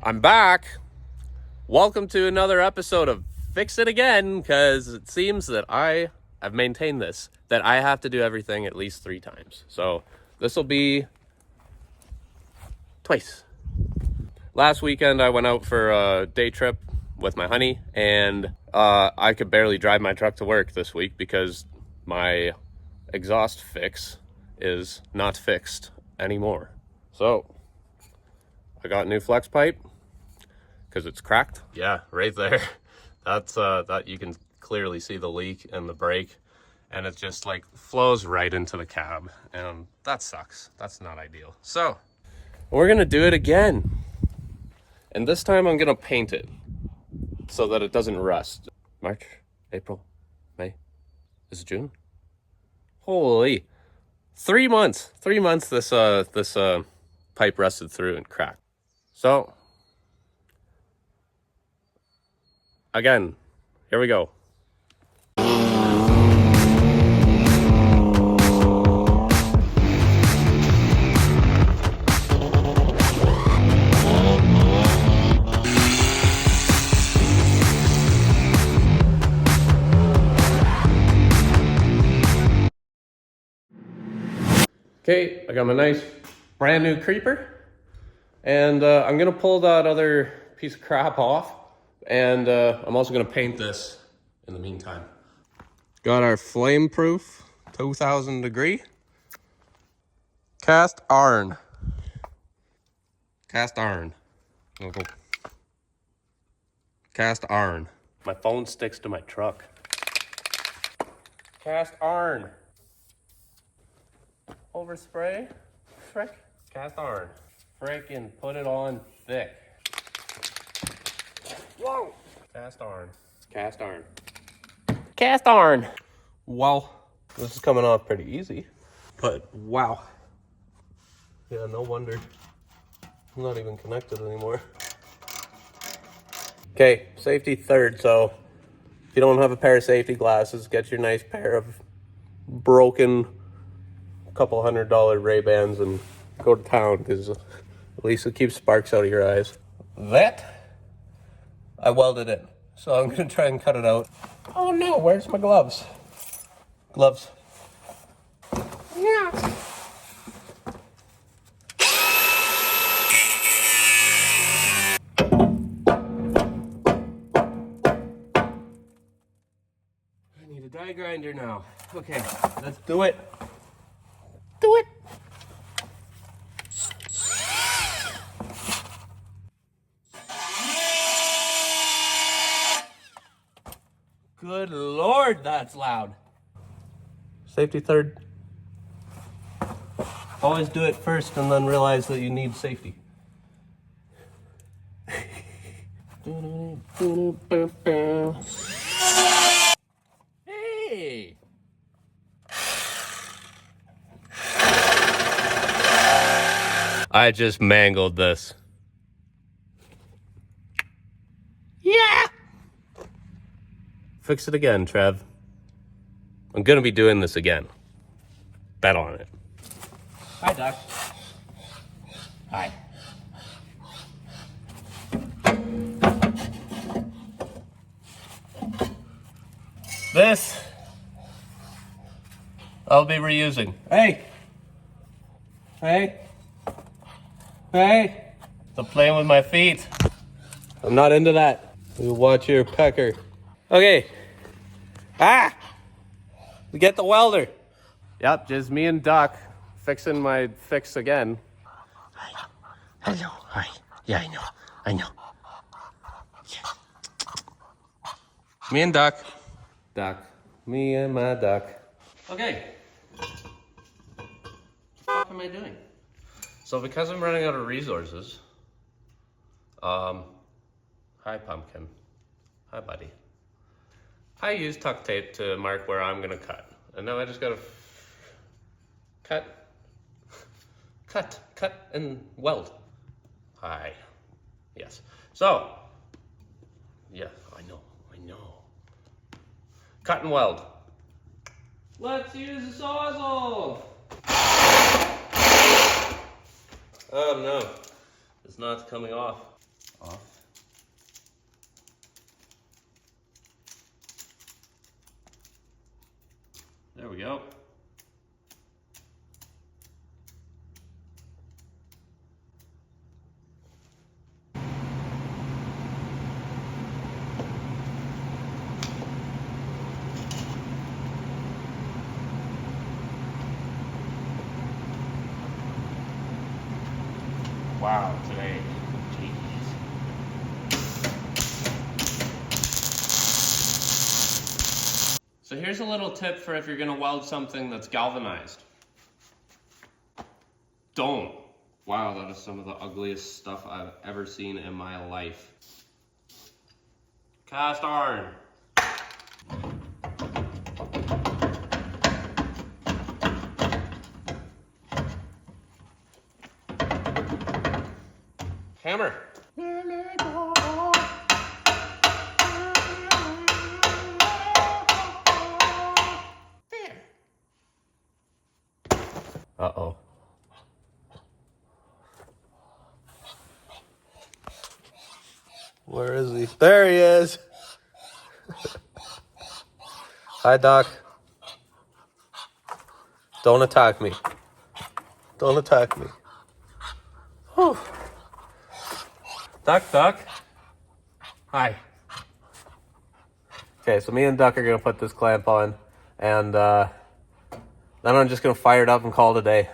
I'm back. Welcome to another episode of Fix It Again, because it seems that I've maintained this, that I have to do everything at least 3 times. So this will be twice. Last weekend I went out for a day trip with my honey, and I could barely drive my truck to work this week because my exhaust fix is not fixed anymore. So I got a new flex pipe because it's cracked. Yeah, right there. That's that you can clearly see the leak in the brake, and it just like flows right into the cab, and that sucks. That's not ideal. So we're gonna do it again, and this time I'm gonna paint it so that it doesn't rust. March, April, May. Is it June? Holy, 3 months. 3 months this pipe rusted through and cracked. So again, here we go. Okay, I got my nice brand new creeper, and I'm gonna pull that other piece of crap off, and I'm also gonna paint this in the meantime. Got our flame-proof 2000 degree cast iron. Cast iron. Cast iron. My phone sticks to my truck. Cast iron. Overspray. Frick. Cast iron. Frickin' put it on thick. Whoa! Cast iron. Cast iron. Cast iron. Well, this is coming off pretty easy, but wow. Yeah, no wonder I'm not even connected anymore. Okay, safety third. So if you don't have a pair of safety glasses, get your nice pair of broken couple $100 Ray-Bans and go to town, because at least it keeps sparks out of your eyes. That I welded it, so I'm gonna try and cut it out. Oh no, where's my gloves? Gloves. Yeah. I need a die grinder now. Okay, let's do it. Do it. Good Lord, that's loud. Safety third. Always do it first and then realize that you need safety. Hey! I just mangled this. Yeah! Fix it again, Trev. I'm gonna be doing this again. Bet on it. Hi, Doc. Hi. This I'll be reusing. Hey! Hey! Hey! Stop playing with my feet. I'm not into that. You watch your pecker. Okay. Ah! Get the welder. Yep, just me and Doc fixing my fix again. Hello. Hi. Yeah, I know. Yeah. Me and Doc. Doc. Me and my Doc. Okay. What am I doing? So because I'm running out of resources, hi Pumpkin. Hi buddy. I use tuck tape to mark where I'm gonna cut. And now I just gotta cut and weld. Hi. Yes. So, yeah, I know. Cut and weld. Let's use the Sawzall. Oh no, it's not coming off. off. There we go. Wow, today. Jeez. So here's a little tip for if you're gonna weld something that's galvanized. Don't. Wow, that is some of the ugliest stuff I've ever seen in my life. Cast iron. Hammer. There. Uh-oh. Where is he? There he is. Hi, Doc. Don't attack me. Don't attack me. Whew. Duck. Hi. Okay, so me and Duck are going to put this clamp on, and then I'm just going to fire it up and call it a day.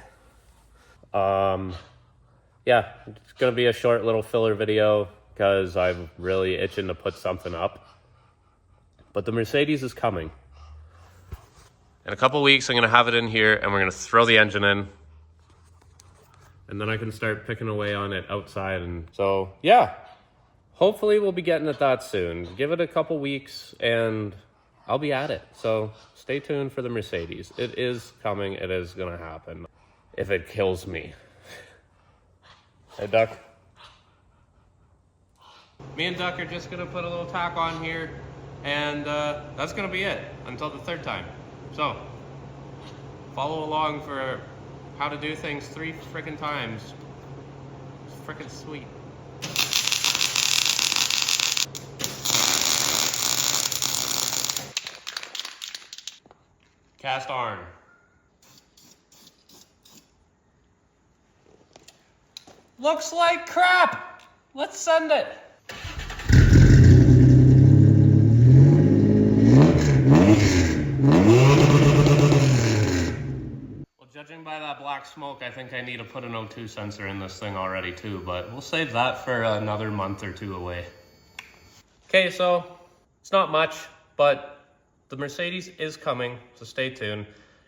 Yeah, it's going to be a short little filler video because I'm really itching to put something up. But the Mercedes is coming. In a couple weeks, I'm going to have it in here, and we're going to throw the engine in. And then I can start picking away on it outside. And so, yeah, hopefully we'll be getting at that soon. Give it a couple weeks, and I'll be at it. So stay tuned for the Mercedes. It is coming. It is going to happen. If it kills me. Hey, Duck. Me and Duck are just going to put a little tack on here, and that's going to be it until the third time. So, follow along for how to do things 3 frickin' times. It's frickin' sweet. Cast iron. Looks like crap! Let's send it! Well, judging by that black smoke, I think I need to put an O2 sensor in this thing already too, but we'll save that for another month or 2 away. Okay, so it's not much, but the Mercedes is coming, so stay tuned.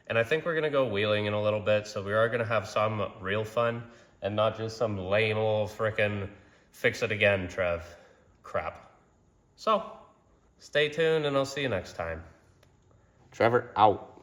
And I think we're gonna go wheeling in a little bit, so we are gonna have some real fun and not just some lame old frickin' fix it again, Trev. Crap. So, stay tuned and I'll see you next time. Trevor out.